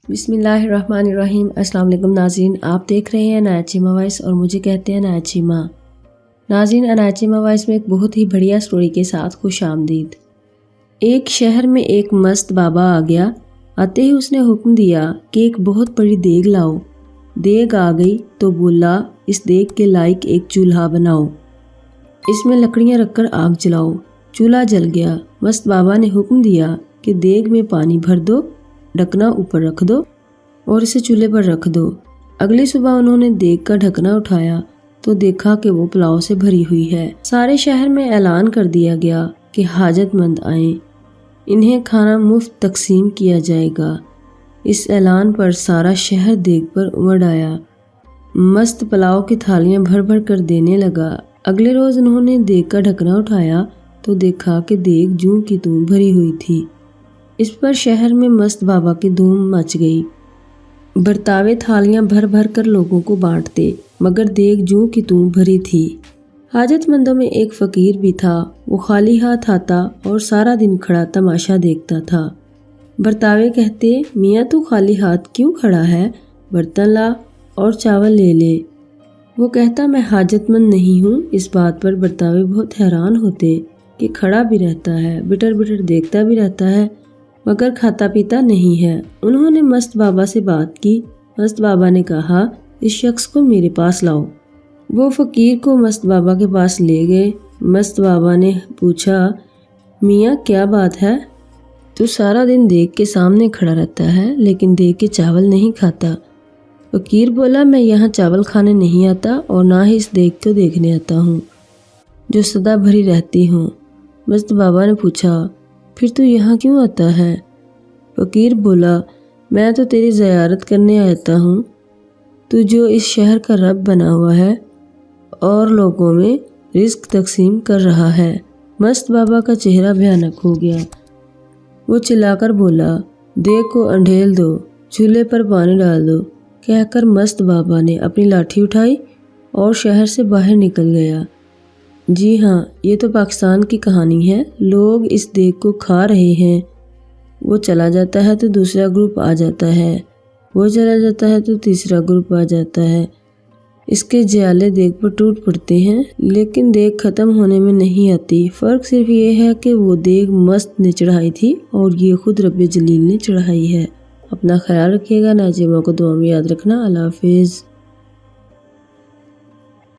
بسم اللہ الرحمن الرحیم۔ السلام علیکم ناظرین، آپ دیکھ رہے ہیں عنایت چیمہ وائس اور مجھے کہتے ہیں عنایت چیمہ۔ ناظرین، عنایت چیمہ وائس میں ایک بہت ہی بڑھیا سٹوری کے ساتھ خوش آمدید۔ ایک شہر میں ایک مست بابا آ گیا۔ آتے ہی اس نے حکم دیا کہ ایک بہت بڑی دیگ لاؤ۔ دیگ آ گئی تو بولا، اس دیگ کے لائق ایک چولہا بناؤ، اس میں لکڑیاں رکھ کر آگ جلاؤ۔ چولہا جل گیا۔ مست بابا نے حکم دیا کہ دیگ میں پانی بھر دو، ڈھکنا اوپر رکھ دو اور اسے چولہے پر رکھ دو۔ اگلی صبح انہوں نے دیگ کا ڈھکنا اٹھایا تو دیکھا کہ وہ پلاؤ سے بھری ہوئی ہے۔ سارے شہر میں اعلان کر دیا گیا کہ حاجت مند آئیں، انہیں کھانا مفت تقسیم کیا جائے گا۔ اس اعلان پر سارا شہر دیگ پر امڑ آیا۔ مست پلاؤ کی تھالیاں بھر بھر کر دینے لگا۔ اگلے روز انہوں نے دیگ کا ڈھکنا اٹھایا تو دیکھا کہ دیگ جوں کی توں بھری ہوئی تھی۔ اس پر شہر میں مست بابا کی دھوم مچ گئی۔ برتاوے تھالیاں بھر بھر کر لوگوں کو بانٹتے، مگر دیگ جوں کی توں بھری تھی۔ حاجت مندوں میں ایک فقیر بھی تھا۔ وہ خالی ہاتھ آتا اور سارا دن کھڑا تماشا دیکھتا تھا۔ برتاوے کہتے، میاں تو خالی ہاتھ کیوں کھڑا ہے؟ برتن لا اور چاول لے لے۔ وہ کہتا، میں حاجت مند نہیں ہوں۔ اس بات پر برتاوے بہت حیران ہوتے کہ کھڑا بھی رہتا ہے، بٹر بٹر دیکھتا بھی رہتا ہے، مگر کھاتا پیتا نہیں ہے۔ انہوں نے مست بابا سے بات کی۔ مست بابا نے کہا، اس شخص کو میرے پاس لاؤ۔ وہ فقیر کو مست بابا کے پاس لے گئے۔ مست بابا نے پوچھا، میاں کیا بات ہے؟ تو سارا دن دیگ کے سامنے کھڑا رہتا ہے لیکن دیگ کے چاول نہیں کھاتا۔ فقیر بولا، میں یہاں چاول کھانے نہیں آتا اور نہ ہی اس دیگ کو دیکھنے آتا ہوں جو سدا بھری رہتی ہوں۔ مست بابا نے پوچھا، پھر تو یہاں کیوں آتا ہے؟ فقیر بولا، میں تو تیری زیارت کرنے آتا ہوں۔ تو جو اس شہر کا رب بنا ہوا ہے اور لوگوں میں رزق تقسیم کر رہا ہے۔ مست بابا کا چہرہ بھیانک ہو گیا۔ وہ چلا کر بولا، دیگ کو انڈھیل دو، چولہے پر پانی ڈال دو۔ کہہ کر مست بابا نے اپنی لاٹھی اٹھائی اور شہر سے باہر نکل گیا۔ جی ہاں، یہ تو پاکستان کی کہانی ہے۔ لوگ اس دیگ کو کھا رہے ہیں۔ وہ چلا جاتا ہے تو دوسرا گروپ آ جاتا ہے، وہ چلا جاتا ہے تو تیسرا گروپ آ جاتا ہے۔ اس کے جیالے دیگ پر ٹوٹ پڑتے ہیں لیکن دیگ ختم ہونے میں نہیں آتی۔ فرق صرف یہ ہے کہ وہ دیگ مست نے چڑھائی تھی اور یہ خود رب جلیل نے چڑھائی ہے۔ اپنا خیال رکھیے گا، عنایت چیمہ کو دعا میں یاد رکھنا۔ اللہ حافظ۔